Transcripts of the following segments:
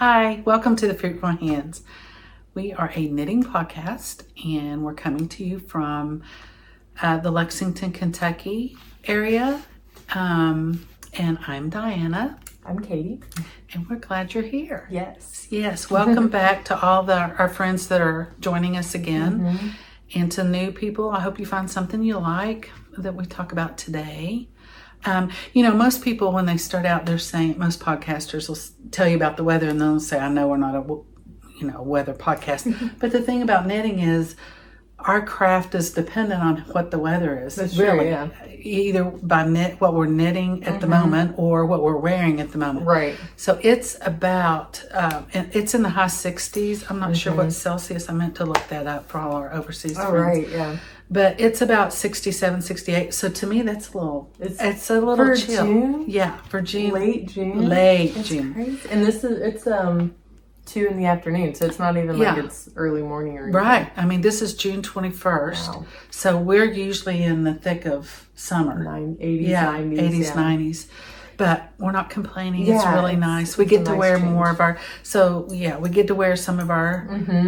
Hi, welcome to the Fruitful Hands. We are a knitting podcast and we're coming to you from the Lexington, Kentucky area. And I'm Diana. I'm Katie. And we're glad you're here. Yes. Yes, welcome back to all our friends that are joining us again. Mm-hmm. And to new people, I hope you find something you like that we talk about today. Most people, when they start out, they're saying, most podcasters will tell you about the weather and they'll say, I know we're not a weather podcast. But the thing about knitting is our craft is dependent on what the weather is. That's really, true, yeah. Either by what we're knitting at the moment or what we're wearing at the moment. Right. So it's about, it's in the high 60s. I'm not sure what Celsius. I meant to look that up for all our overseas friends. Right, yeah. But it's about 67, 68. So to me, that's a little, it's a little for chill. June? Yeah, for June. Late June? Late June. Crazy. And it's 2 in the afternoon, so it's not even like it's early morning or anything. Right. I mean, this is June 21st. Wow. So we're usually in the thick of summer. 80s, yeah, 90s. 80s, yeah. 90s. But we're not complaining. Yeah, it's really nice. We get to wear more of our, we get to wear some of our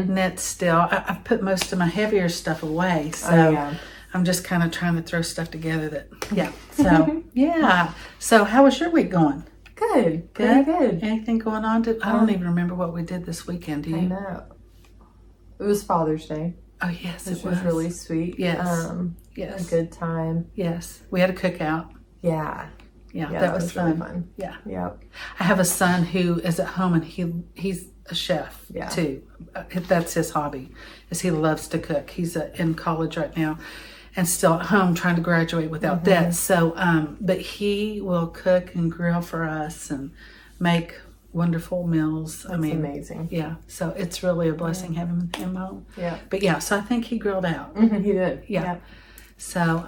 knits still. I've put most of my heavier stuff away. So I'm just kind of trying to throw stuff together So how was your week going? Good. Pretty good. Anything going on? I don't even remember what we did this weekend. Do you? I know. It was Father's Day. Oh, yes, Which was really sweet. Yes. A good time. Yes. We had a cookout. Yeah. Yeah, that was fun. Really fun. Yeah. Yep. I have a son who is at home and he's a chef too. That's his hobby, is he loves to cook. He's in college right now and still at home trying to graduate without debt. So, but he will cook and grill for us and make wonderful meals. That's amazing. Yeah. So it's really a blessing having him home. Yeah. But so I think he grilled out. He did. Yeah. So,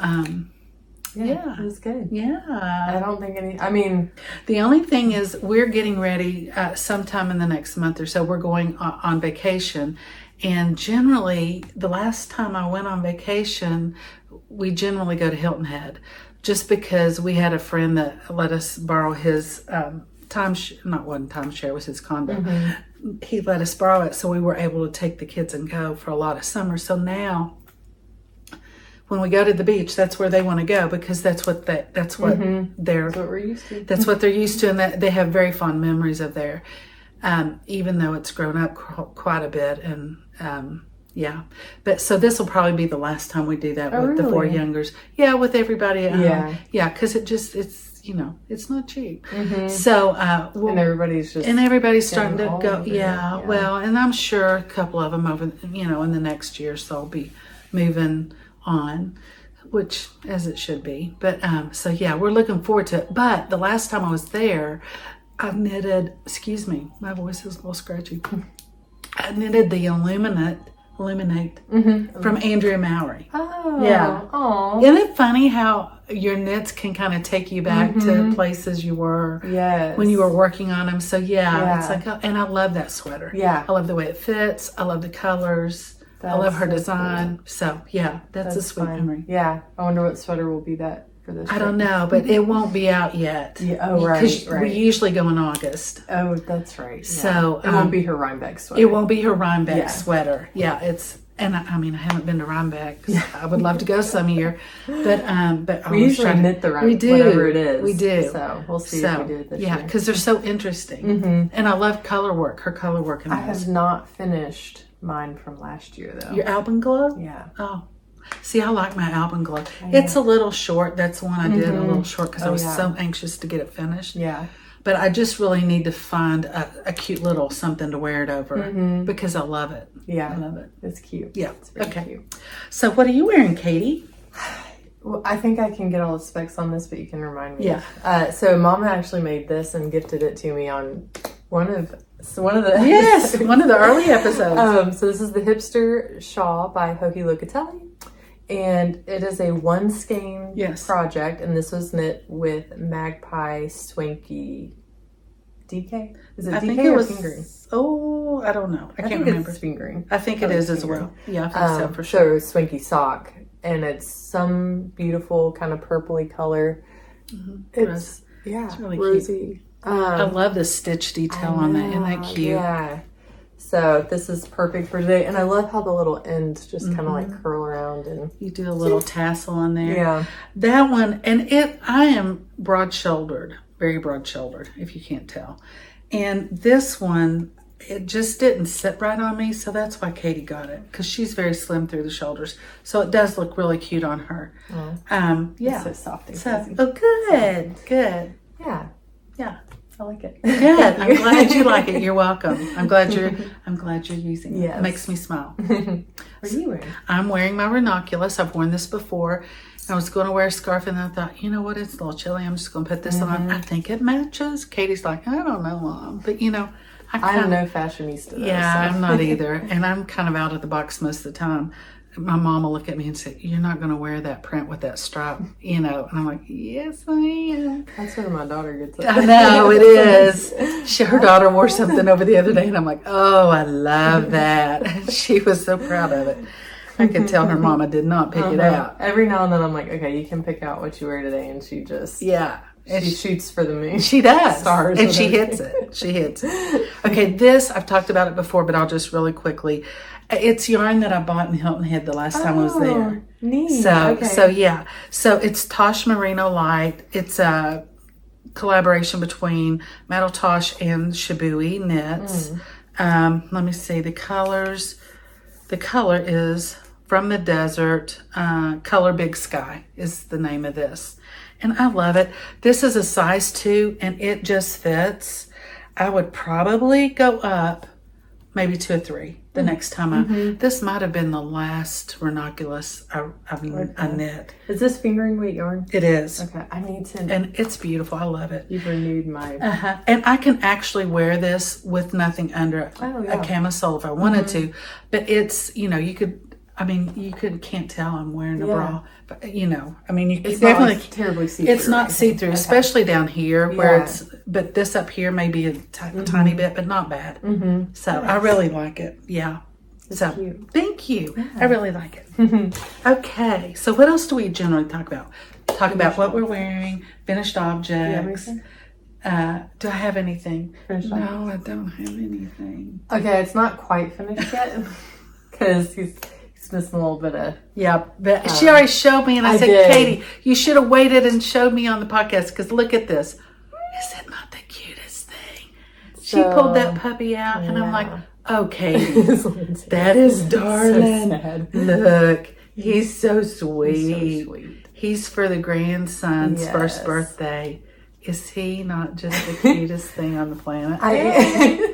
it was good. Yeah. I don't think the only thing is we're getting ready sometime in the next month or so. We're going on vacation. And generally, the last time I went on vacation, we generally go to Hilton Head just because we had a friend that let us borrow his timeshare, it was his condo. He let us borrow it, so we were able to take the kids and go for a lot of summer. So now, when we go to the beach, that's where they want to go because that's what we're used to. That's what they're used to, and that they have very fond memories of there. Even though it's grown up quite a bit, and but so this will probably be the last time we do that with the four youngers. Yeah, with everybody. Because it's not cheap. So and everybody's starting to go. Well, and I'm sure a couple of them over in the next year, so I'll be moving on, which as it should be. But we're looking forward to it. But the last time I was there, I knitted, excuse me, my voice is a little scratchy. I knitted the Illuminate from Andrea Mowry. Oh. Yeah. Aww. Isn't it funny how your knits can kind of take you back to places you were when you were working on them? So it's like, and I love that sweater. Yeah. I love the way it fits. I love the colors. I love her design. Cool. So that's a sweet memory. Yeah. I wonder what sweater will be that for this trip. I don't know, but it won't be out yet. Right. We usually go in August. Oh, that's right. Yeah. So it won't be her Rhinebeck sweater. It won't be her Rhinebeck sweater. Yeah, and I haven't been to Rhinebeck. I would love to go some year, but we usually knit the Rhinebeck, whatever it is. We do. So we'll see if we do it this year. Yeah, because they're so interesting, and I love color work. Her color work. I have not finished mine from last year though. Your Alpenglow? Yeah. Oh. See, I like my Alpenglow. It's a little short. That's the one I did a little short because I was so anxious to get it finished. Yeah. But I just really need to find a cute little something to wear it over because I love it. Yeah. I love it. It's cute. Yeah. It's very cute. So what are you wearing, Katie? Well, I think I can get all the specs on this, but you can remind me. Yeah. So Mama actually made this and gifted it to me on one of the one of the early episodes. So this is the Hipster shawl by Hohi Locatelli. And it is a one skein project, and this was knit with Magpie Swanky DK. Is it DK or fingering? Oh, I don't know. I can't remember. It's fingering. I think it is as well. Yeah, I think so for sure. So Swanky sock, and it's some beautiful kind of purpley color. It's really rosy. Cute. I love the stitch detail on that. Isn't that cute? Yeah. So this is perfect for today. And I love how the little ends just kind of like curl around. And you do a little tassel on there. Yeah. That one, and I am broad-shouldered, very broad-shouldered, if you can't tell. And this one, it just didn't sit right on me. So that's why Katie got it, because she's very slim through the shoulders. So it does look really cute on her. Yeah. It's so soft and cozy. Oh, good. Good. Yeah. Yeah. I like it. Good. I'm glad you like it. You're welcome. I'm glad you're using it. Yes. It makes me smile. What are you wearing? I'm wearing my Ranaculus. I've worn this before. I was going to wear a scarf, and I thought, you know what? It's a little chilly. I'm just going to put this on. I think it matches. Katie's like, I don't know, Mom. But, you know, I'm no fashionista, though. Yeah, so. I'm not either. And I'm kind of out of the box most of the time. My mom will look at me and say, you're not going to wear that print with that stripe, you know. And I'm like, yes, I am. That's where my daughter gets it. I know, it is. Her daughter wore something over the other day, and I'm like, oh, I love that. She was so proud of it. I could tell her mama did not pick it out. Every now and then I'm like, okay, you can pick out what you wear today. And she just... Yeah. She shoots for the moon. She does. Stars. And she hits it. She hits it. Okay, this, I've talked about it before, but I'll just really quickly. It's yarn that I bought in Hilton Head the last time I was there. Neat. So yeah. So it's Tosh Merino Light. It's a collaboration between Metal Tosh and ShiBui knits. Let me see the colors. The color is From the Desert. Color Big Sky is the name of this. And I love it. This is a size 2 and it just fits. I would probably go up maybe to a 3 the next time. This might have been the last Ranaculus I knit. Is this fingering weight yarn? It is. Okay, I need to. And it's beautiful. I love it. You've renewed my... And I can actually wear this with nothing under a camisole if I wanted to. But it's, you know, you could... I mean, you can't tell I'm wearing a bra, but you know, I mean, it's definitely not like terribly see-through. It's not see-through, especially down here where it's. But this up here may be a tiny bit, but not bad. So I really like it. Yeah. It's so cute. Thank you. Yeah. I really like it. Okay. So what else do we generally talk about? Talk about what we're wearing, finished objects. Do I have anything? No, I don't have anything. Okay, it's not quite finished yet because he's missing a little bit of... Yeah, but she already showed me, and I said, did. Katie, you should have waited and showed me on the podcast, because look at this. Is it not the cutest thing? She pulled that puppy out, and I'm like, oh, Katie, that is darling. So sad. Look, he's so sweet. He's for the grandson's first birthday. Is he not just the cutest thing on the planet?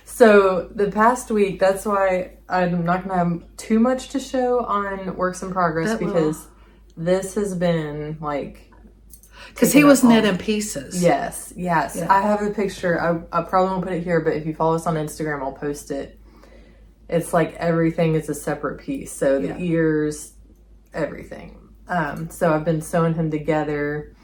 So the past week, that's why I'm not going to have too much to show on Works in Progress, because this has been like... Because he was knit in pieces. Yes. Yeah. I have a picture. I probably won't put it here, but if you follow us on Instagram, I'll post it. It's like everything is a separate piece. So the ears, everything. So I've been sewing him together,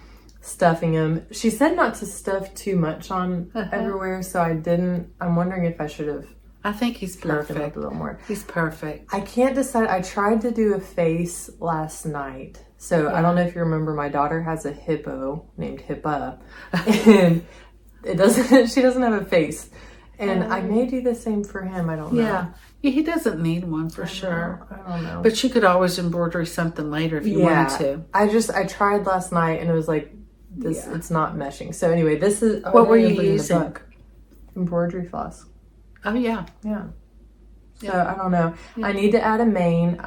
stuffing him. She said not to stuff too much on everywhere, so I didn't. I'm wondering if I should have. I think he's perfect. Up a little more. He's perfect. I can't decide. I tried to do a face last night, so I don't know if you remember. My daughter has a hippo named Hippa, and it doesn't. She doesn't have a face, and I may do the same for him. I don't know. Yeah, he doesn't need one for sure. I don't know. But you could always embroidery something later if you wanted to. I tried last night, and it was like. It's not meshing. So anyway, this is... What were you using? Embroidery floss. Oh, yeah. Yeah. So I don't know. Yeah. I need to add a mane.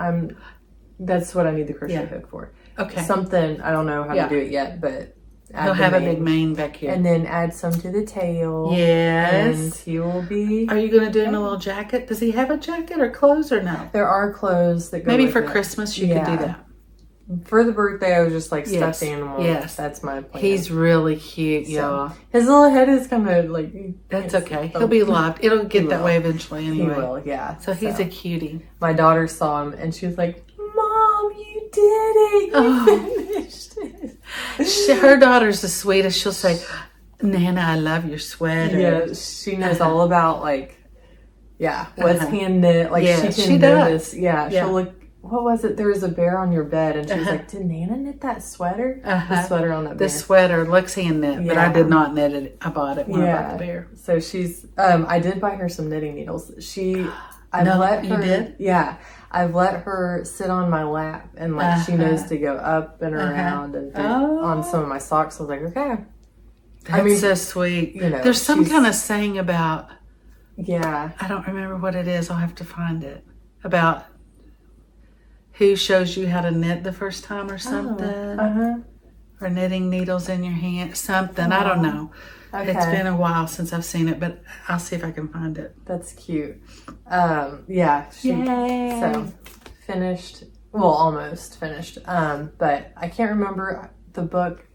That's what I need the crochet hook for. Okay. Something, I don't know how to do it yet, but... He'll have a big mane back here. And then add some to the tail. Yes. And he will be... Are you going to do him a little jacket? Does he have a jacket or clothes or no? There are clothes that go Maybe with for it. Christmas you could do that. For the birthday, I was just like stuffed animals. Yes. That's my plan. He's really cute, y'all. His little head is kind of like... That's okay. He'll be loved. It'll get that way eventually anyway. He will, yeah. So he's a cutie. My daughter saw him and she was like, Mom, you did it. You finished it. Her daughter's the sweetest. She'll say, Nana, I love your sweater. Yeah, she knows all about like, what's hand knit. Like she does. Yeah, she'll look what was it? There was a bear on your bed, and she was like, "Did Nana knit that sweater? The sweater on that bear." The sweater, Lexi knit, but I did not knit it. I bought it when I bought the bear. So she's, I did buy her some knitting needles. I've let her, you did? Yeah. I've let her sit on my lap, and like she knows to go up and around and on some of my socks. I was like, okay. That's so sweet. You know, there's some kind of saying about, I don't remember what it is. I'll have to find it. About who shows you how to knit the first time or something. Or knitting needles in your hand. Something. I don't know. Okay. It's been a while since I've seen it, but I'll see if I can find it. That's cute. So finished. Well, almost finished. But I can't remember the book.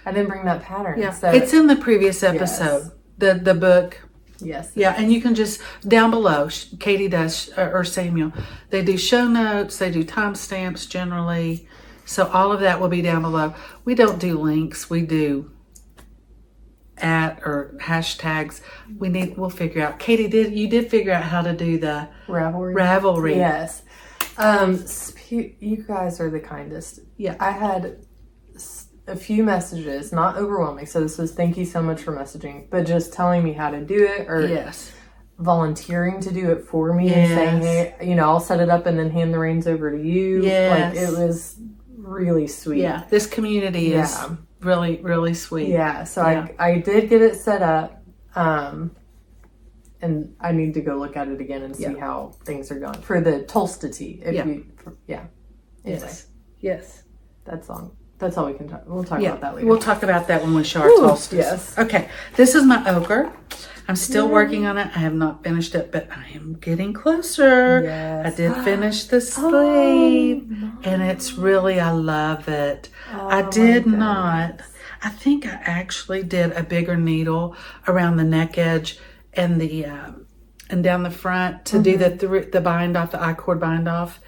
I didn't bring that pattern. Yeah, so it's in the previous episode. Yes. The book. Yes. Yeah, and you can just, down below, Katie does, or Samuel, they do show notes, they do timestamps generally. So all of that will be down below. We don't do links. We do @ or hashtags. We'll figure out. Katie, you did figure out how to do the Ravelry. Yes. You guys are the kindest. Yeah. I had a few messages, not overwhelming. So this was thank you so much for messaging, but just telling me how to do it, or volunteering to do it for me and saying, hey, you know, I'll set it up and then hand the reins over to you. Like, it was really sweet. Yeah. This community is really, really sweet. Yeah. So I did get it set up. And I need to go look at it again and see how things are going for the Tolsta tea. Anyway. Yes. That's all we can talk. We'll talk about that later. We'll talk about that when we show our Tolstas. Yes. Okay. This is my Ogre. I'm still working on it. I have not finished it, but I am getting closer. Yes. I did finish the sleeve, and it's really, I love it. I did not. I think I actually did a bigger needle around the neck edge and the and down the front to do the bind off, the I-cord bind off.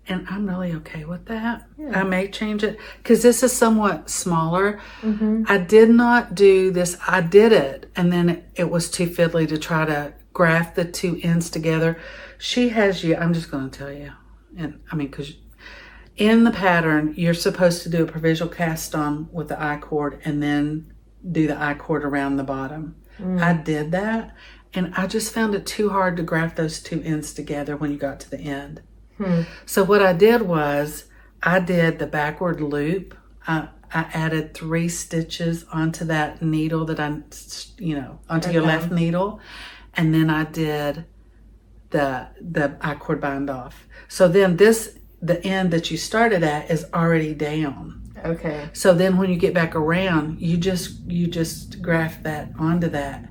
And I'm really okay with that. Yeah. I may change it because this is somewhat smaller. I did not do this. I did it, and then it was too fiddly to try to graft the two ends together. She has you. I'm just going to tell you. And I mean, because in the pattern, you're supposed to do a provisional cast on with the I-cord and then do the I-cord around the bottom. I did that, and I just found it too hard to graft those two ends together when you got to the end. So what I did was I did the backward loop. I added 3 stitches onto that needle that onto your left needle. And then I did the I-cord bind off. So then the end that you started at is already down. Okay. So then when you get back around, you just graft that onto that.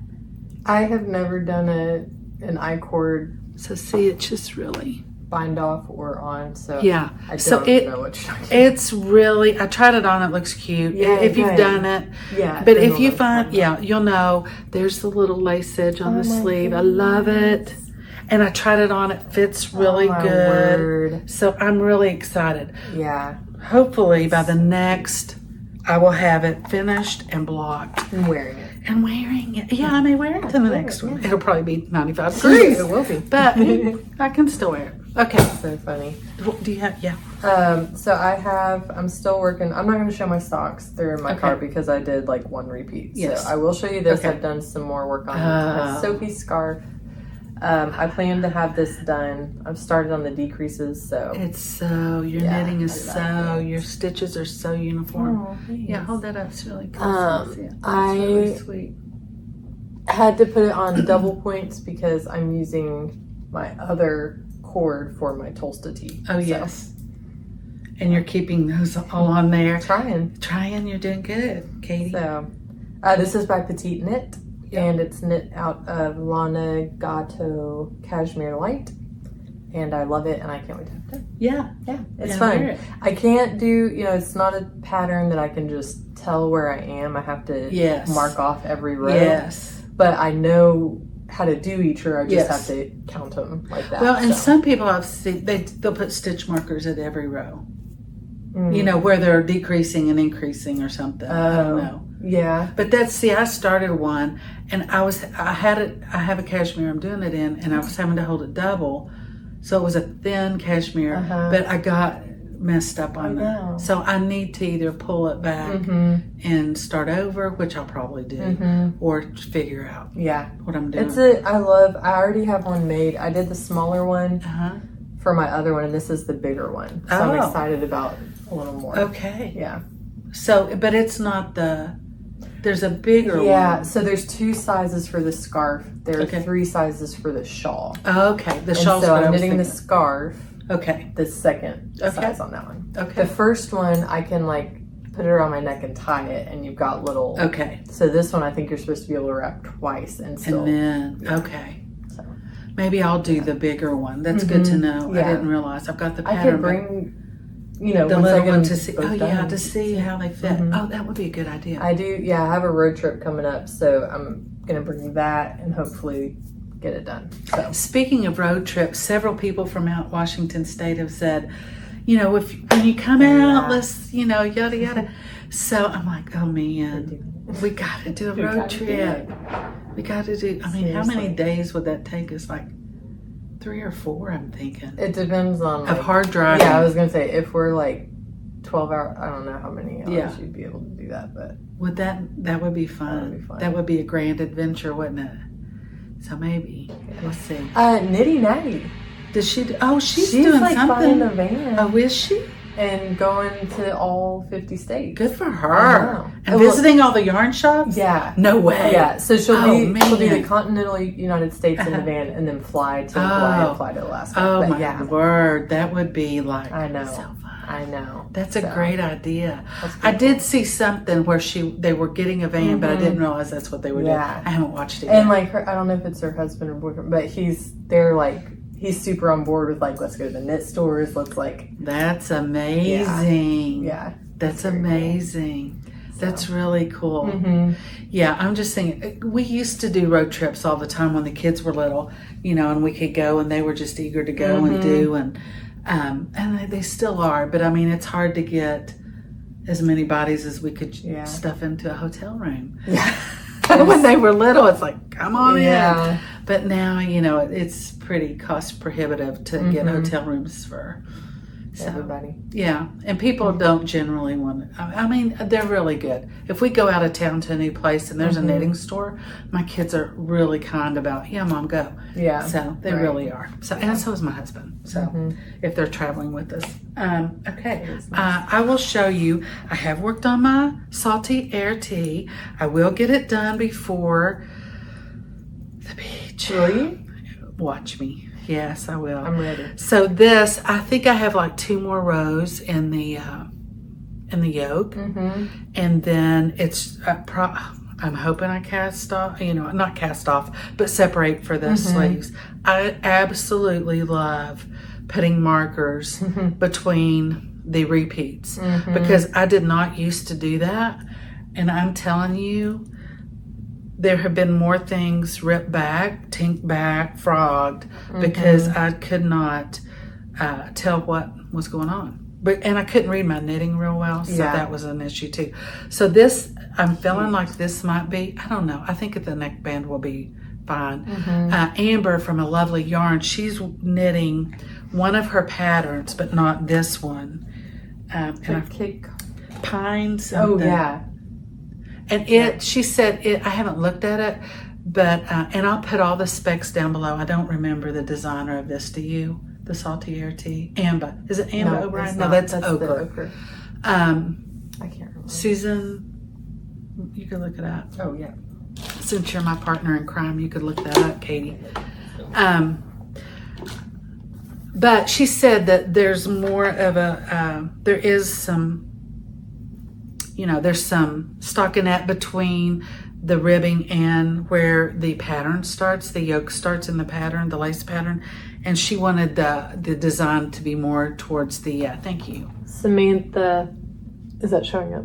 I have never done an I-cord. So see, it's just really bind off or on, so yeah. I don't know what you're talking about. It's really, I tried it on, it looks cute. Yeah, if you've done it. Yeah. But if you find, you'll know. There's the little lace edge on the sleeve. Goodness. I love it. And I tried it on, it fits really good. Word. So I'm really excited. Yeah. Hopefully by the next, I will have it finished and blocked. And wearing it. Yeah, I may wear it to the next one. It'll probably be 95 degrees. It will be. But I can still wear it. Okay. So funny. Do you have, so I'm still working. I'm not going to show my socks. They're in my car because I did like 1 repeat. Yes. So I will show you this. I've done some more work on a Sophie Scarf. I plan to have this done. I've started on the decreases, so. Your knitting is your stitches are so uniform. Oh, yeah, hold that up. It's really cool. I really sweet. had to put it on double points because I'm using my other cord for my Tolsta tea. Oh, yes. And you're keeping those all on there. Trying. You're doing good, Katie. So, this is by Petite Knit. And it's knit out of Ranaculus Cashmere Light. And I love it, and I can't wait to have it done. Yeah. It's fun. I can't do, it's not a pattern that I can just tell where I am. I have to mark off every row. Yes. But I know how to do each row. I just have to count them like that. Well, and some people I've seen, they'll put stitch markers at every row. Where they're decreasing and increasing or something. I don't know. Yeah. But I started one, and I have a cashmere I'm doing it in, and I was having to hold it double. So it was a thin cashmere, but I got messed up on that. So I need to either pull it back and start over, which I'll probably do, or figure out what I'm doing. I already have one made. I did the smaller one for my other one, and this is the bigger one. So I'm excited about a little more. Okay. Yeah. So, but it's not there's a bigger one. Yeah, so there's 2 sizes for the scarf. There are 3 sizes for the shawl. Okay, the shawl. So I'm knitting the scarf. Okay. The second size on that one. Okay. The first one, I can like put it around my neck and tie it, and you've got little. Okay. So this one, I think you're supposed to be able to wrap twice and still. And then, okay. So maybe I'll do the bigger one. That's good to know. I didn't realize. I've got the pattern. I could bring, the little one to see. Oh yeah, to see how they fit. Oh, that would be a good idea. I do. Yeah, I have a road trip coming up, so I'm gonna bring that and hopefully get it done. So. Speaking of road trips, several people from out Washington State have said, when you come out, let's, yada yada. So I'm like, oh man, we got to do a road trip. We got to do. I mean, how many days would that take us? Like 3 or 4, I'm thinking. It depends on of hard driving. Yeah, I was gonna say if we're like 12 hours. I don't know how many hours you'd be able to do that, but would that would be fun. That would be a grand adventure, wouldn't it? So maybe we'll see. Nitty Natty. Does she? She's doing like something. Buying a van. Oh, is she? And going to all 50 states. Good for her. And visiting all the yarn shops? Yeah. No way. Yeah. So she'll be the continental United States in the van, and then fly to Hawaii and fly to Alaska. Oh my word. That would be like I know. So fun. I know. That's a great idea. I did see something where they were getting a van, but I didn't realize that's what they were doing. I haven't watched it yet. And like I don't know if it's her husband or boyfriend, but he's super on board with like, let's go to the knit stores. Let's like. That's amazing. Yeah. That's amazing. Cool. That's really cool. Yeah, I'm just thinking, we used to do road trips all the time when the kids were little, and we could go, and they were just eager to go and do, and they still are, but I mean, it's hard to get as many bodies as we could stuff into a hotel room. Yeah. When they were little, it's like, come on in. But now, it's pretty cost prohibitive to get hotel rooms for everybody. Yeah. And people don't generally want to, I mean, they're really good. If we go out of town to a new place and there's a knitting store, my kids are really kind about, Mom, go. Yeah. So they really are. So, and so is my husband. So if they're traveling with us. Okay. Nice. I will show you. I have worked on my Saltier Tea. I will get it done before the beach. Will you? Watch me. Yes, I will. I'm ready. So this, I think I have like 2 more rows in the yoke, and then it's I'm hoping I cast off. Not cast off, but separate for the sleeves. I absolutely love putting markers between the repeats because I did not used to do that, and I'm telling you, there have been more things ripped back, tinked back, frogged, because I could not tell what was going on. And I couldn't read my knitting real well, so that was an issue too. So this, I'm feeling like this might be, I don't know, I think the neckband will be fine. Ambah from A Lovely Yarn, she's knitting one of her patterns, but not this one. Pine something. Oh, yeah. And she said, I haven't looked at it, but, and I'll put all the specs down below. I don't remember the designer of this. Do you? The Saltier Tea? Ambah. Is it Ambah O'Brien? No, that's Ochre. I can't remember. Susan, you could look it up. Oh, yeah. Since you're my partner in crime, you could look that up, Katie. But she said that there's more of there is some, there's some stockinette between the ribbing and where the pattern starts, the yoke starts in the pattern, the lace pattern. And she wanted the design to be more towards the, thank you. Samantha, is that showing up?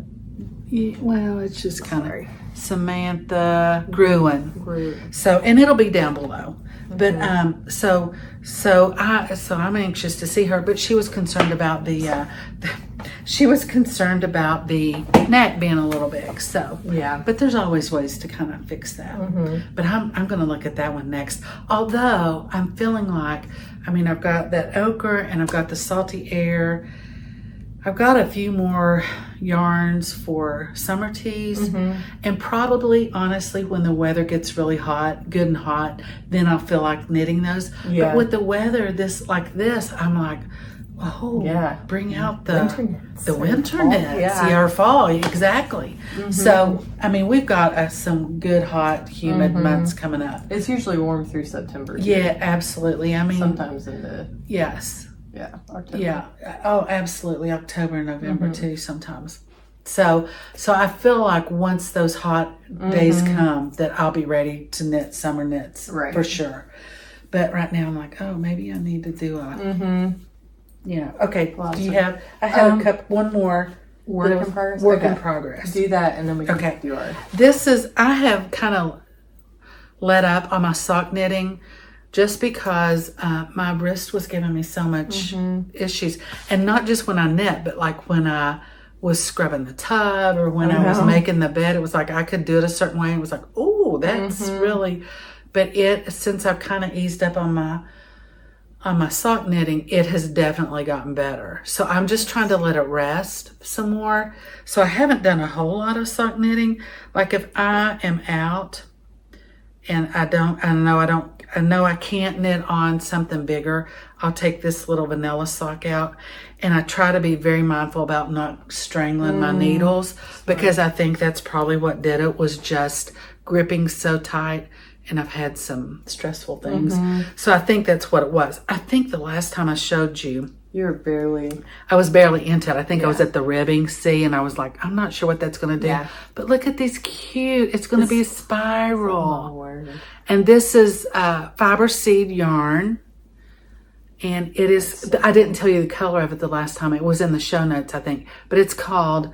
Yeah, well, it's just kind of Samantha Gruen. So, and it'll be down below. But so I'm anxious to see her. But she was concerned about she was concerned about the neck being a little big. So yeah, but there's always ways to kind of fix that. But I'm going to look at that one next. Although I'm feeling like, I mean, I've got that ochre and I've got the salty air. I've got a few more yarns for summer teas, and probably, honestly, when the weather gets really hot, good and hot, then I'll feel like knitting those. Yeah. But with the weather like this, I'm like, oh, yeah, bring out the winter knits, or fall, exactly. So, I mean, we've got some good, hot, humid months coming up. It's usually warm through September. Too. Yeah, absolutely. I mean, sometimes in the October. Yeah. Oh, absolutely. October, November too sometimes. So I feel like once those hot days come that I'll be ready to knit summer knits for sure. But right now I'm like, oh, maybe I need to do a okay. Well, do you have I have one more work in progress? Work in progress. Do that and then we can do ours. This is I have kind of let up on my sock knitting just because my wrist was giving me so much issues. And not just when I knit, but like when I was scrubbing the tub or when I was making the bed, it was like I could do it a certain way. It was like, oh, that's really, but since I've kind of eased up on my sock knitting, it has definitely gotten better. So I'm just trying to let it rest some more. So I haven't done a whole lot of sock knitting. Like if I am out and I know I can't knit on something bigger, I'll take this little vanilla sock out, and I try to be very mindful about not strangling my needles, because I think that's probably what did it, was just gripping so tight, and I've had some stressful things. So I think that's what it was. I think the last time I showed you, I was barely into it. I think I was at the ribbing, and I was like, I'm not sure what that's going to do. Yeah. But look at these cute, it's going to be a spiral. And this is fiber seed yarn. And it is, I didn't tell you the color of it the last time. It was in the show notes, I think. But it's called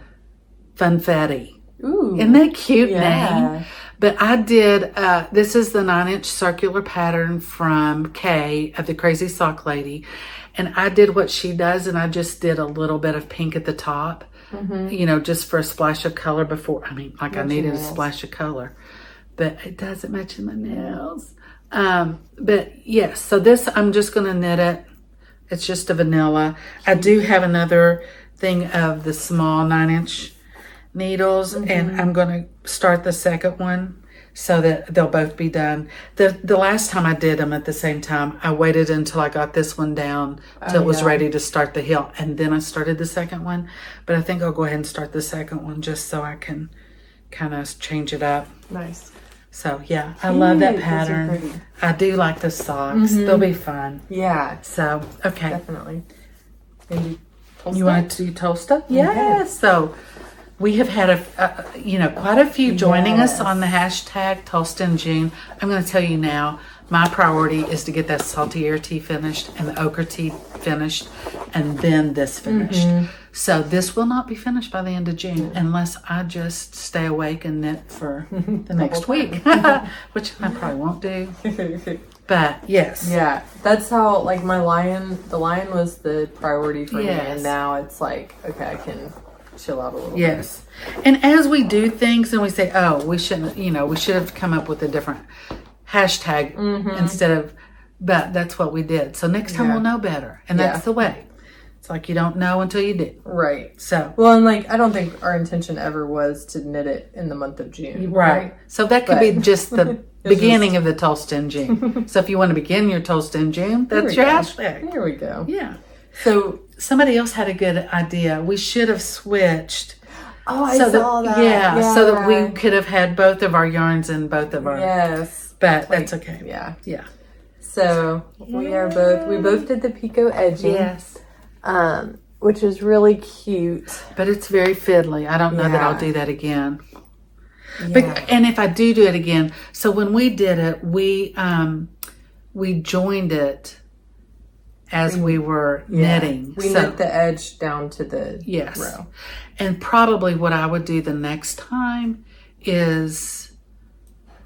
Funfetti. Ooh. Isn't that cute name? But I did, this is the 9-inch circular pattern from Kay of the Crazy Sock Lady. And I did what she does, and I just did a little bit of pink at the top, just for a splash of color before. I mean, like I needed a splash of color, but it doesn't match my nails. But yes, so this, I'm just going to knit it. It's just a vanilla. I do have another thing of the small 9-inch needles, and I'm going to start the second one so that they'll both be done. The last time I did them at the same time, I waited until I got this one down till it was ready to start the heel, and then I started the second one. But I think I'll go ahead and start the second one just so I can kind of change it up. Nice. So yeah, I love that pattern. I do like the socks. They'll be fun. Yeah. So, okay. Definitely. Maybe Tolsta? You want to do Tolsta? Yes. So we have had quite a few joining us on the hashtag Tolston June. I'm going to tell you now, my priority is to get that Saltier Tea finished and the Ochre Tea finished, and then this finished. So this will not be finished by the end of June unless I just stay awake and knit for the next week, which I probably won't do. But yes. Yeah, that's how, like, the lion was the priority for me, and now it's like, okay, I can chill out a little bit. And as we do things and we say, oh, we shouldn't, we should have come up with a different hashtag instead of, but that's what we did. So next time we'll know better. And that's the way. It's like you don't know until you do. Right. So. Well, and I don't think our intention ever was to knit it in the month of June. Right. So that could be just the beginning of the Tolston June. So if you want to begin your Tolston June, that's your hashtag. Here we go. Yeah. So somebody else had a good idea. We should have switched. Oh, I saw that. Yeah, so that we could have had both of our yarns in both of our. Yes. But that's okay. Yeah. Yeah. So we both did the picot edging. Yes. Which is really cute. But it's very fiddly. I don't know that I'll do that again. Yeah. But, and if I do it again, so when we did it, we joined it as we were knitting. We knit the edge down to the row. And probably what I would do the next time is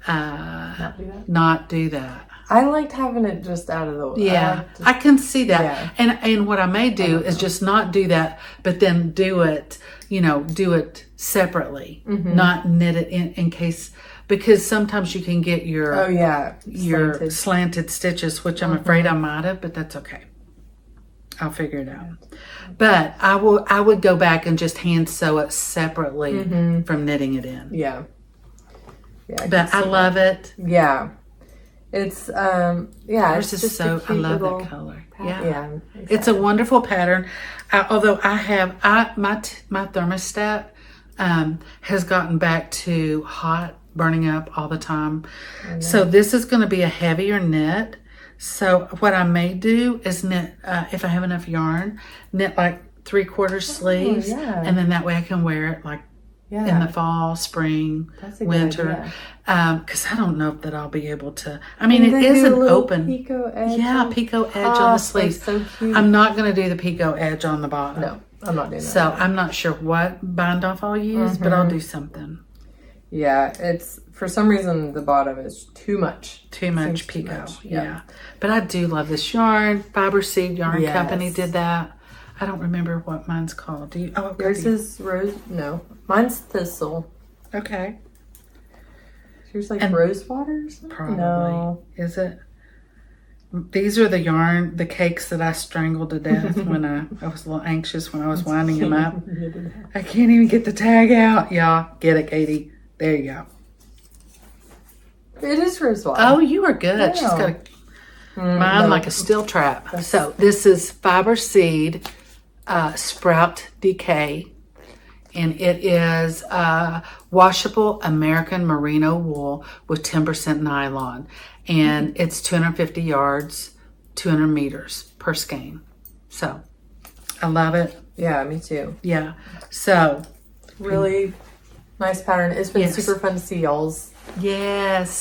not do that. I liked having it just out of the way. Yeah, I can see that. Yeah. And what I may do is just not do that, but then do it, do it separately, not knit it in case, because sometimes you can get your your slanted stitches, which I'm afraid I might have, but that's okay. I'll figure it out. But I would go back and just hand sew it separately from knitting it in. Yeah. But I love it. Yeah. It's it's just so I love that color. Exactly. It's a wonderful pattern. Although my thermostat has gotten back to hot, burning up all the time. So this is going to be a heavier knit. So what I may do is knit, if I have enough yarn, knit like 3/4 sleeves, and then that way I can wear it like in the fall, spring, winter. Because I don't know that I'll be able to. I mean, it is an open picot edge. Picot edge on the sleeves. So cute. I'm not going to do the picot edge on the bottom. No, I'm not doing that. So I'm not sure what bind off I'll use, but I'll do something. Yeah, it's for some reason the bottom is too much. Too much picot. Yeah. But I do love this yarn. Fiber Seed Yarn Company did that. I don't remember what mine's called. Do you? Oh, yours is rose. No, mine's Thistle. Okay. Yours like Rosewater or something? Probably. No. Is it? These are the cakes that I strangled to death when I was a little anxious when I was winding them up. I can't even get the tag out. Y'all, get it, Katie. There you go. It is Rosewater. Oh, you are good. Yeah. She's got mine like a steel trap. So this is Fiber Seed Sprout Decay. And it is washable American merino wool with 10% nylon. And it's 250 yards, 200 meters per skein. So, I love it. Yeah, me too. Yeah. So, really nice pattern. It's been super fun to see y'all's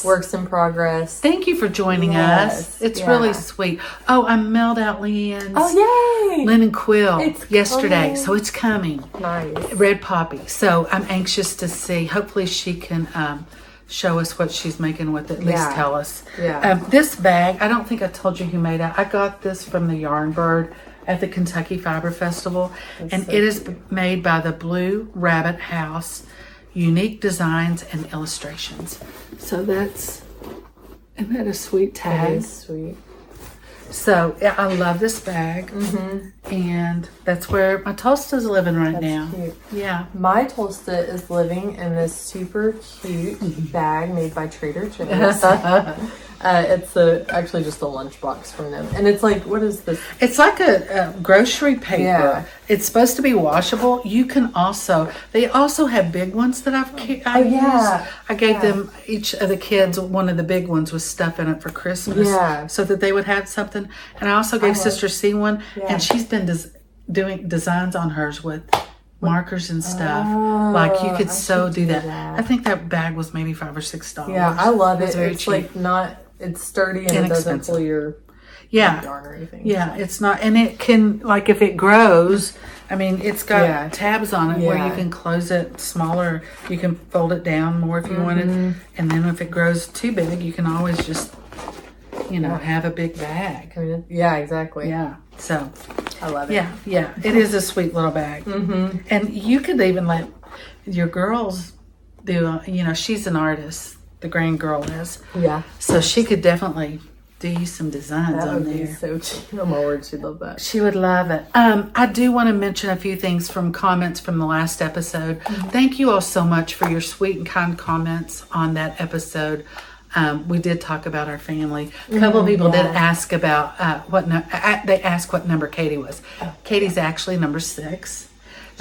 works in progress. Thank you for joining us. It's really sweet. Oh, I mailed out Leanne's. Oh, yay! Lynn and Quill yesterday. So it's coming. Nice. Red Poppy. So I'm anxious to see. Hopefully she can show us what she's making with it. At least tell us. Yeah. This bag, I don't think I told you who made it. I got this from the Yarn Bird at the Kentucky Fiber Festival. And it is made by the Blue Rabbit House. Unique designs and illustrations. So isn't that a sweet tag? That is sweet. So I love this bag. And that's where my Tolsta's living right now. Cute. Yeah. My Tolsta is living in this super cute bag made by Trader Joe's. It's actually just a lunchbox from them. And it's like, what is this? It's like a grocery paper. Yeah. It's supposed to be washable. You can they also have big ones that I've used. I gave them, each of the kids, one of the big ones with stuff in it for Christmas. Yeah. So that they would have something. And I also gave Sister C one. And she's been doing designs on hers with markers and stuff. Like you could do that. I think that bag was maybe $5 or $6. Yeah, I love it. It's cheap. Like it's sturdy and it doesn't pull your yarn or anything. Yeah, it's not, and it can, like if it grows, I mean, it's got tabs on it where you can close it smaller. You can fold it down more if you wanted. And then if it grows too big, you can always just, have a big bag. Yeah, exactly. Yeah, so. I love it. Yeah, it is a sweet little bag. And you could even let your girls do, she's an artist, the grand girl is. Yeah. So she could definitely do some designs on there. That would be so cute. Oh my word, she'd love that. She would love it. I do want to mention a few things from comments from the last episode. Thank you all so much for your sweet and kind comments on that episode. We did talk about our family. A couple of people did ask about they asked what number Katie was. Katie's actually number 6.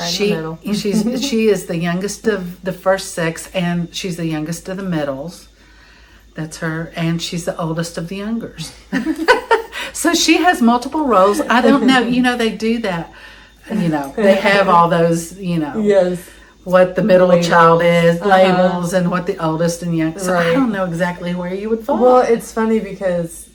She is the youngest of the first 6, and she's the youngest of the middles. That's her, and she's the oldest of the youngers. So she has multiple roles. I don't know. They do that. They have all those. Yes. What the middle child is, labels, and what the oldest and young. So I don't know exactly where you would fall. Well, it's funny because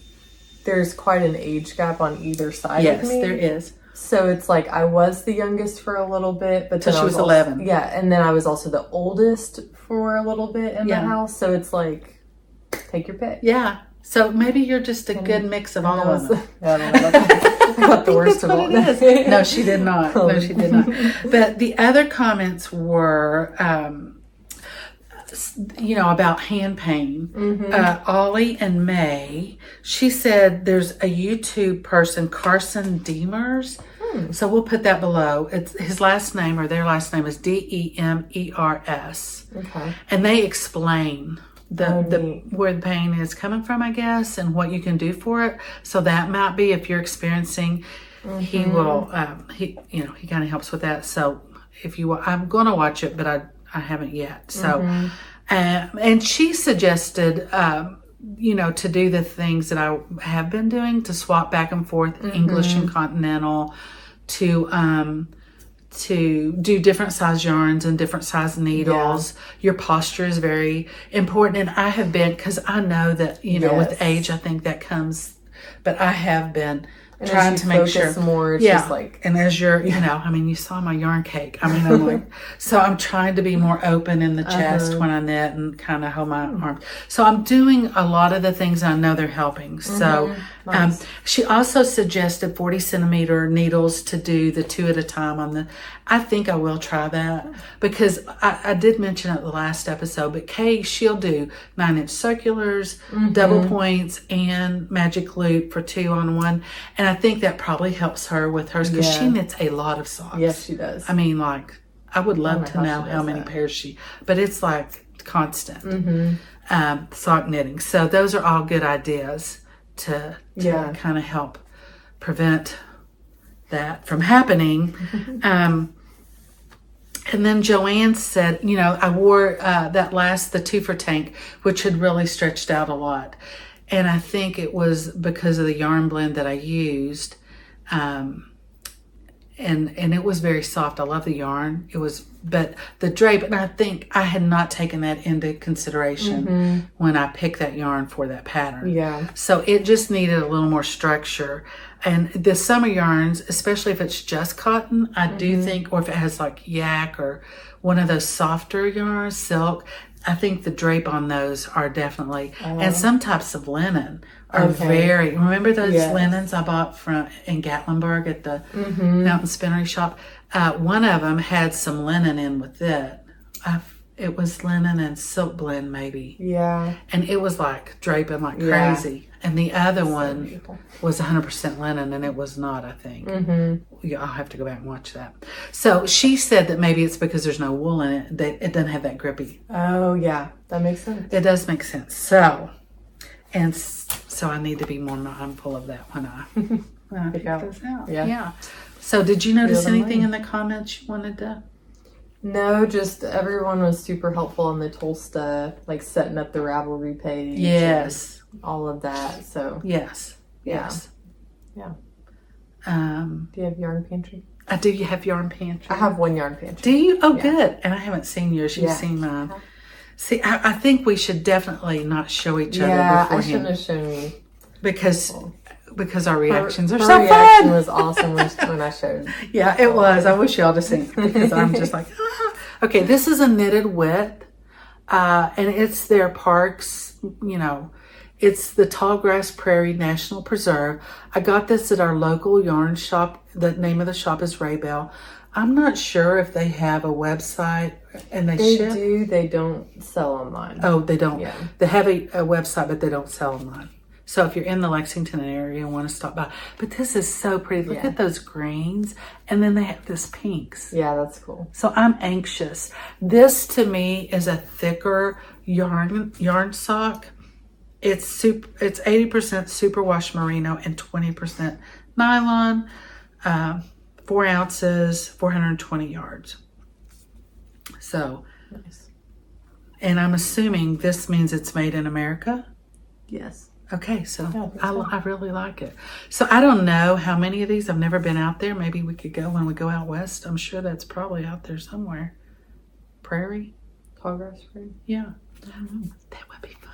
there's quite an age gap on either side of me. Yes, there is. So it's like I was the youngest for a little bit, but then she was 11. And then I was also the oldest for a little bit in the house. So it's like, take your pick. Yeah. So maybe you're just a good mix of all of them. I don't know. I got the worst of all. No, she did not. No, she did not. But the other comments were, about hand pain. Ollie and May, she said there's a YouTube person, Carson Demers. So we'll put that below. It's his last name, or their last name is Demers. Okay. And they explain where the pain is coming from, I guess, and what you can do for it. So that might be, if you're experiencing, he will, he kind of helps with that. So if you, I'm going to watch it, but I haven't yet. So, and she suggested, to do the things that I have been doing, to swap back and forth English and Continental, to do different size yarns and different size needles. Your posture is very important. And I have been, because I know that, with age, I think that comes, but I have been trying to make sure more. It's just like, and as you're, you saw my yarn cake. I'm like, so I'm trying to be more open in the chest when I knit and kind of hold my arms. So I'm doing a lot of the things I know they're helping. So nice. She also suggested 40 centimeter needles to do the 2 at a time on the, I think I will try that, because I did mention it the last episode, but Kay, she'll do 9-inch circulars, double points, and magic loop for 2 on 1. And I think that probably helps her with hers, because she knits a lot of socks. Yes, she does. I mean, like, I would love to know how many pairs but it's like constant sock knitting. So those are all good ideas to kind of help prevent that from happening. And then Joanne said, I wore the 2 for tank, which had really stretched out a lot. And I think it was because of the yarn blend that I used. And it was very soft. I love the yarn. But the drape, and I think I had not taken that into consideration when I picked that yarn for that pattern. Yeah. So it just needed a little more structure. And the summer yarns, especially if it's just cotton, I do think, or if it has like yak or one of those softer yarns, silk, I think the drape on those are definitely, and some types of linen are remember those linens I bought in Gatlinburg at the Mountain Spinnery shop? One of them had some linen in with it. It was linen and silk blend maybe. Yeah. And it was like draping like crazy. And the other one was 100% linen, and it was not, I think. Yeah, I'll have to go back and watch that. So she said that maybe it's because there's no wool in it, that it doesn't have that grippy. Oh, yeah. That makes sense. It does make sense. So I need to be more mindful of that when I pick those out. Yeah. So did you notice anything in the comments you wanted to? No, just everyone was super helpful on the Tolsta, like setting up the Ravelry page. Yes. All of that. So yes. Yeah. Do you have yarn pantry? I do. You have yarn pantry? I have one yarn pantry. Do you? Oh, good. And I haven't seen yours. You've seen mine. See, I think we should definitely not show each other beforehand. I shouldn't have shown you. Because our reactions are so fun. Her reaction was awesome when I showed. Yeah, it was. I wish y'all to see it, because I'm just like, Okay, this is a knitted width, and it's their parks, it's the Tallgrass Prairie National Preserve. I got this at our local yarn shop. The name of the shop is Raybell. I'm not sure if they have a website, and they ship. Do. They don't sell online. Oh, they don't. Yeah. They have a website, but they don't sell online. So if you're in the Lexington area and want to stop by. But this is so pretty. Look at those greens. And then they have this pinks. Yeah, that's cool. So I'm anxious. This to me is a thicker yarn sock. It's 80% superwash merino and 20% nylon. 4 ounces, 420 yards. So, nice. And I'm assuming this means it's made in America? Yes. Okay, so I really like it. So I don't know how many of these. I've never been out there. Maybe we could go when we go out west. I'm sure that's probably out there somewhere. Prairie? Tallgrass Prairie? Yeah. That would be fun.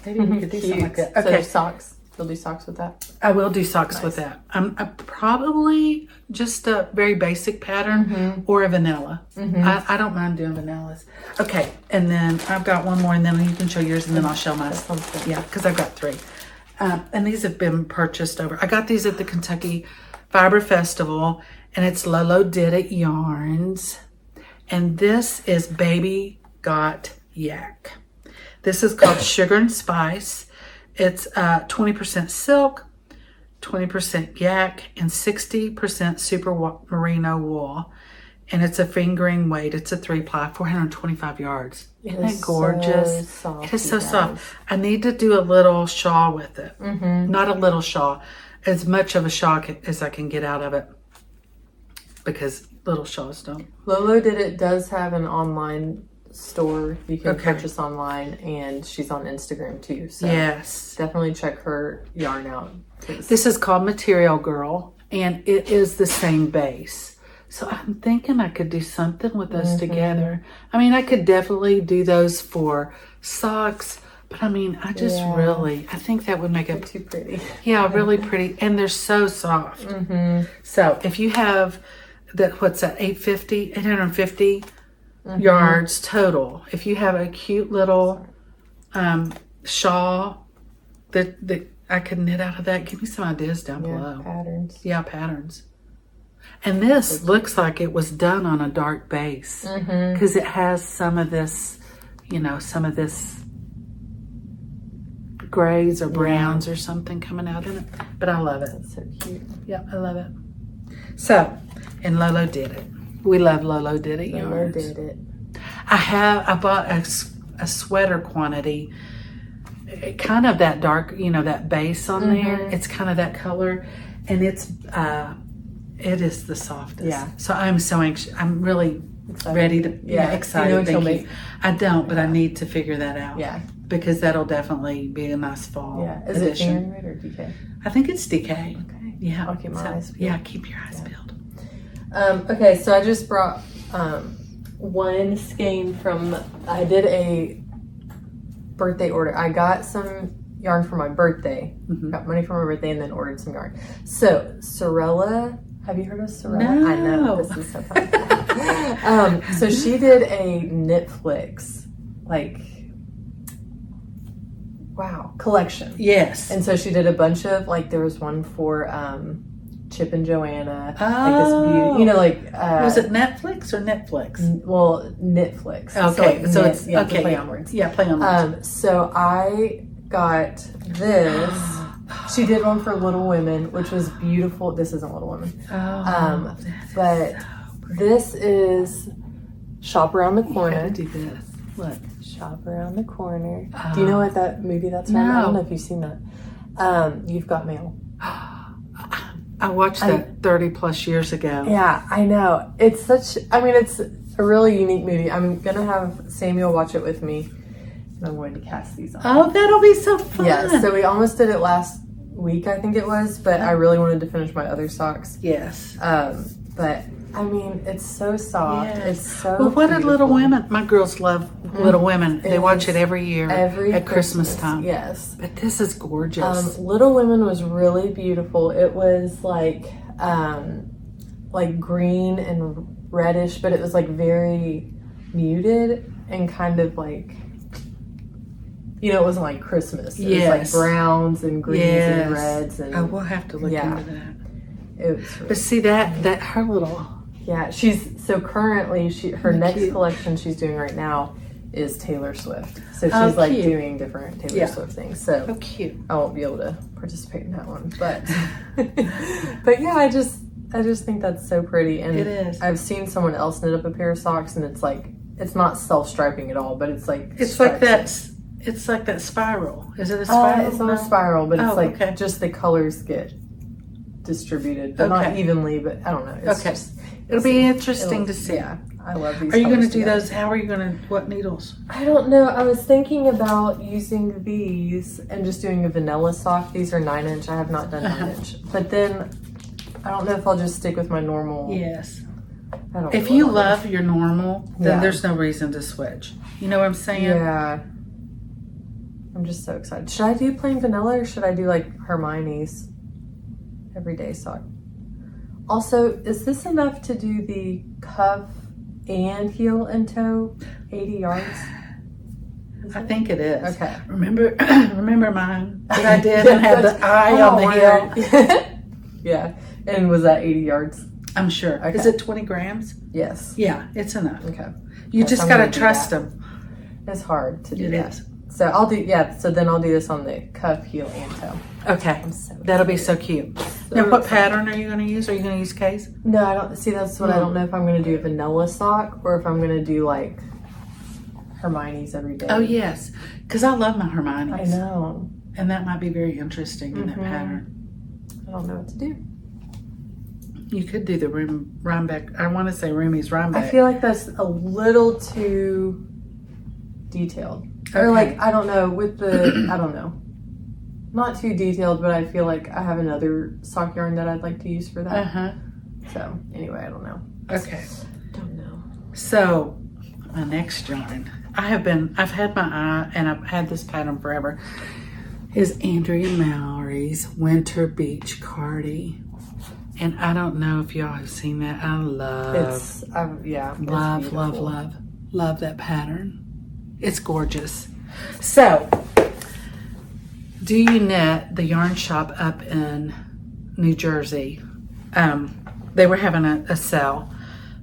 Maybe we could do something like that. Okay. So socks. You'll do socks with that? I will do socks with that. I'm probably just a very basic pattern or a vanilla. I don't mind doing vanillas. Okay, and then I've got one more, and then you can show yours, and then I'll show mine. Yeah, because I've got 3. And these have been purchased over. I got these at the Kentucky Fiber Festival, and it's Lolo Did It Yarns. And this is Baby Got Yak. This is called Sugar and Spice. It's 20% silk, 20% yak, and 60% super merino wool. And it's a fingering weight. It's a 3-ply, 425 yards. Isn't it gorgeous? So soft, it is so soft. I need to do a little shawl with it. Not a little shawl, as much of a shawl as I can get out of it, because little shawls don't. Lolo Did It does have an online store you can purchase online, and she's on Instagram too. So yes, definitely check her yarn out. This is called Material Girl, and it is the same base. So I'm thinking I could do something with those together. I mean, I could definitely do those for socks, but I mean, I just really, I think that would make it too pretty. Yeah, really pretty, and they're so soft. So if you have that, what's that, 850 yards total. If you have a cute little shawl that I could knit out of that, give me some ideas down below. Patterns. Yeah, patterns. And this looks like it was done on a dark base because it has some of this, you know, some of this grays or browns or something coming out in it. But I love it. That's so cute. Yeah, I love it. So, and Lolo Did It. We love Lolo Did It yarns. Lolo Did It. I bought a sweater quantity, kind of that dark, you know, that base on there. It's kind of that color, and it is the softest. Yeah. So I'm so anxious. I'm really ready to, excited. You know what I don't, but I need to figure that out. Yeah. Because that'll definitely be a nice fall Is edition. it fingering weight or DK? I think it's DK. Okay. Yeah. I'll keep my eyes peeled. Yeah, keep your eyes peeled. Okay, so I just brought one skein from, I did a birthday order. I got some yarn for my birthday. Got money for my birthday and then ordered some yarn. So, Sorella, have you heard of Sorella? No. I know, this is so fun. So she did a Knitflix, collection. Yes. And so she did a bunch of, there was one for Chip and Joanna. Oh. This beauty, you know, was it Netflix or Netflix? Well, Knitflix. Okay, so it's okay. Play on words. Yeah, play on words. So I got this. She did one for Little Women, which was beautiful. This isn't Little Women. Oh, but this is Shop Around the Corner. You gotta do this. Look. Shop Around the Corner. Do you know what that movie that's from? No. I don't know if you've seen that. You've Got Mail. I watched that 30 plus years ago. Yeah, I know. It's it's a really unique movie. I'm going to have Samuel watch it with me. And I'm going to cast these on. Oh, that'll be so fun. Yeah, so we almost did it last week, I think it was, but I really wanted to finish my other socks. Yes. But it's so soft. Yes. It's so Well, what did beautiful. Little Women? My girls love Little Women. They watch it every year at Christmas time. Yes. But this is gorgeous. Little Women was really beautiful. It was like green and reddish, but it was very muted and kind of it wasn't like Christmas. It was like browns and greens and reds. And we'll have to look into that. It was really but see that her little. Yeah, she's so currently her next collection she's doing right now is Taylor Swift. So she's doing different Taylor Swift things. So cute. I won't be able to participate in that one, but but yeah, I just think that's so pretty. And it is. I've seen someone else knit up a pair of socks, and it's not self-striping at all, but it's like that. It's like that spiral. Is it a spiral? It's not a spiral, but it's just the colors get distributed, but not evenly. But I don't know. It'll be interesting to see. Yeah, I love these. Are you going to do those? How are you going to? What needles? I don't know. I was thinking about using these and just doing a vanilla sock. These are 9-inch. I have not done 9-inch, but then I don't know if I'll just stick with my normal. Yes. I don't. If you love your normal, then there's no reason to switch. You know what I'm saying? Yeah. I'm just so excited. Should I do plain vanilla or should I do like Hermione's everyday sock? Also, is this enough to do the cuff and heel and toe 80 yards? I think it is. Okay. Remember mine that I did and had the eye on the heel? Yeah. And was that 80 yards? I'm sure. Okay. Is it 20 grams? Yes. Yeah, it's enough. Okay. You just got to trust them. It's hard to do that. It is. So I'll do, so then I'll do this on the cuff, heel, and toe. Okay. That'll be so cute. Now, what pattern are you going to use? Are you going to use K's? No, I don't. See, that's what I don't know if I'm going to do a vanilla sock or if I'm going to do like Hermione's every day. Oh, yes. Because I love my Hermione's. I know. And that might be very interesting in that pattern. I don't know what to do. You could do the Rhinebeck. I want to say Rumi's Rhinebeck. I feel like that's a little too detailed. Okay. Or like, I don't know, with the, I don't know. Not too detailed, but I feel like I have another sock yarn that I'd like to use for that. So, anyway, I don't know. Okay. Don't know. So, my next yarn. I've had my eye, and I've had this pattern forever, is Andrea Mallory's Winter Beach Cardi. And I don't know if y'all have seen that. I love, love that pattern. It's gorgeous. So, Do You Knit, the yarn shop up in New Jersey, they were having a sale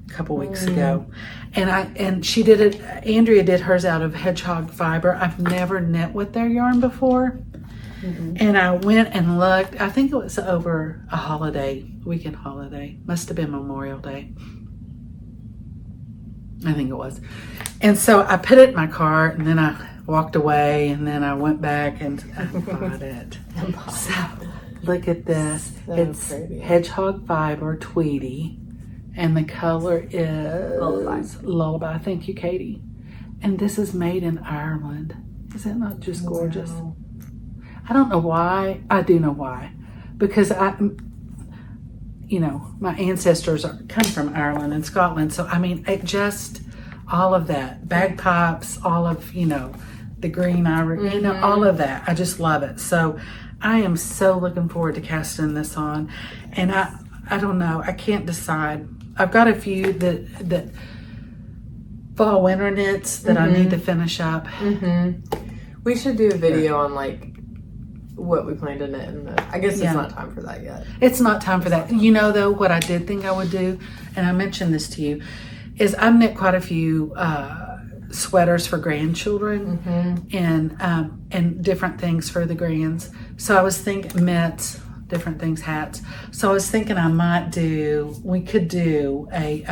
a couple weeks ago. And she did it, Andrea did hers out of Hedgehog Fiber. I've never knit with their yarn before. And I went and looked. I think it was over a weekend holiday. Must have been Memorial Day. I think it was. And so I put it in my cart, and then I walked away, and then I went back and I bought it. So look at this. So it's pretty. Hedgehog Fiber Tweedy, and the color is Lullaby. Thank you, Katie. And this is made in Ireland. Is that not just gorgeous? Wow. I don't know why. I do know why. Because my ancestors come from Ireland and Scotland. So, I mean, it just, all of that. Bagpipes, all of, the green Irish, all of that. I just love it. So, I am so looking forward to casting this on. And I don't know. I can't decide. I've got a few that fall winter knits that I need to finish up. We should do a video on like what we plan to knit, and I guess it's not time for that yet. It's not time for that. Though, what I did think I would do, and I mentioned this to you, is I've knit quite a few sweaters for grandchildren and different things for the grands. So I was thinking mitts, different things, hats. So I was thinking we could do a,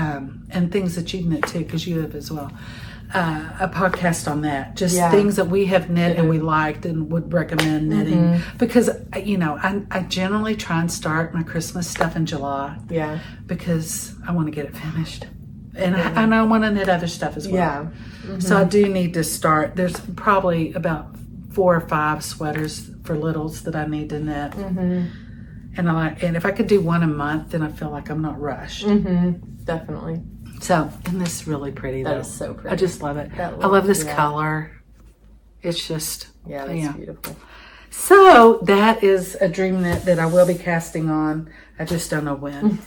and things that you knit too, because you have as well, a podcast on that. Just things that we have knit and we liked and would recommend knitting. Because, I generally try and start my Christmas stuff in July. Yeah. Because I want to get it finished. And I want to knit other stuff as well. Yeah. So I do need to start. There's probably about 4 or 5 sweaters for littles that I need to knit. And if I could do one a month, then I feel like I'm not rushed. Definitely. So, and this is really pretty though. That is so pretty. I just love it. I love this color. It's just, that's beautiful. So, that is a dream knit that I will be casting on. I just don't know when.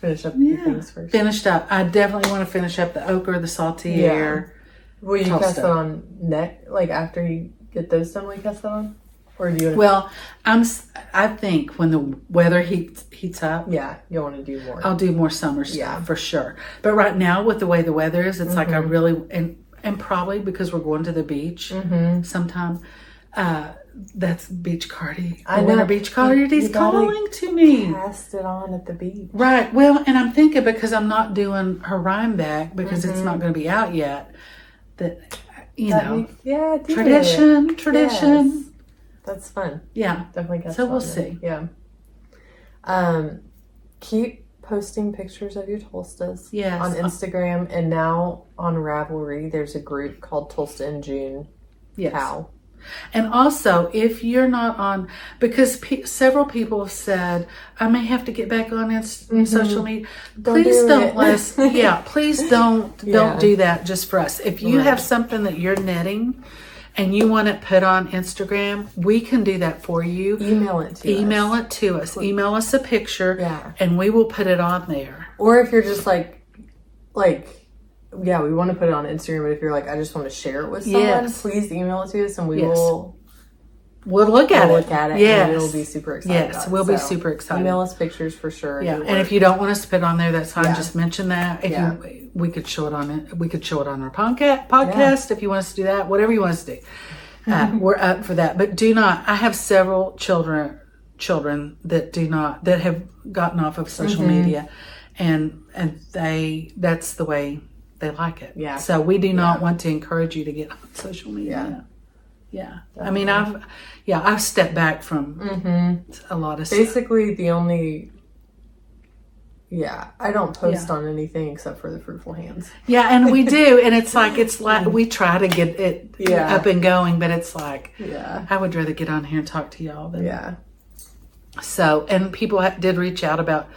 Finish up the things first. Finished up. I definitely want to finish up the Ochre, the Saltier. Will you cast it on neck? Like after you get those done, will you cast it on? Or do you? Well, I think when the weather heats up, you'll want to do more. I'll do more summer stuff for sure. But right now, with the way the weather is, it's like I really and probably because we're going to the beach sometime. That's beach cardi. Winter beach cardi. He's calling to me. Cast it on at the beach, right? Well, and I'm thinking because I'm not doing her Rhinebeck because it's not going to be out yet. That tradition. Yes. That's fun. Yeah. Definitely. So we'll see. Yeah. Keep posting pictures of your Tolstas on Instagram, and now on Ravelry there's a group called Tolston June. How? And also, if you're not on, because several people have said, I may have to get back on social media. Please don't please don't do that just for us. If you have something that you're knitting and you want it put on Instagram, we can do that for you. Email it to us. Email us a picture, and we will put it on there. Or if you're just like, yeah, we want to put it on Instagram, but if you're like, I just want to share it with someone, please email it to us, and we'll look at it. Yes. And we'll be super excited. Yes, we'll be super excited. Email us pictures for sure. Yeah, and if you don't want us to put it on there, that's fine. Just mention that. We could show it on it. We could show it on our podcast if you want us to do that. Whatever you want us to do, we're up for that. But do not. I have several children that have gotten off of social media, and that's the way they like it. Yeah. So we do not want to encourage you to get on social media. Yeah. I mean, I've stepped back from a lot of stuff. Basically, the only, I don't post on anything except for the Fruitful Hands. Yeah, and we do. And it's like we try to get it up and going, but it's like, I would rather get on here and talk to y'all than. So, and people did reach out about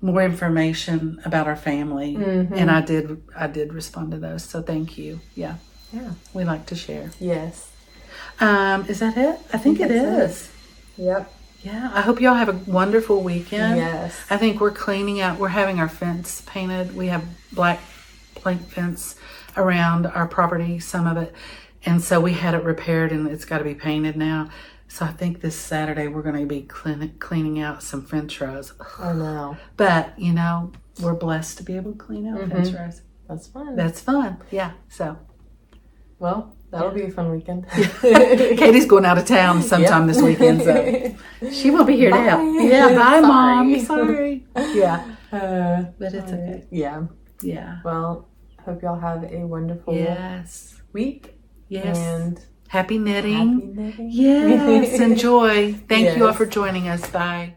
more information about our family. And I did respond to those. So thank you. Yeah. We like to share. Yes. Is that it? I think it is. Yep. Yeah. I hope y'all have a wonderful weekend. Yes. I think we're cleaning out. We're having our fence painted. We have black plank fence around our property, some of it. And so we had it repaired and it's got to be painted now. So I think this Saturday we're going to be cleaning out some fence rows. I know. But, we're blessed to be able to clean out fence rows. That's fun. Yeah. So. Well. That'll be a fun weekend. Katie's going out of town sometime this weekend, so she won't be here to help. Yeah, bye, Mom. Sorry. Yeah. But it's okay. Yeah. Yeah. Well, hope y'all have a wonderful week. Yes. And happy knitting. Yes. Enjoy. Thank you all for joining us. Bye.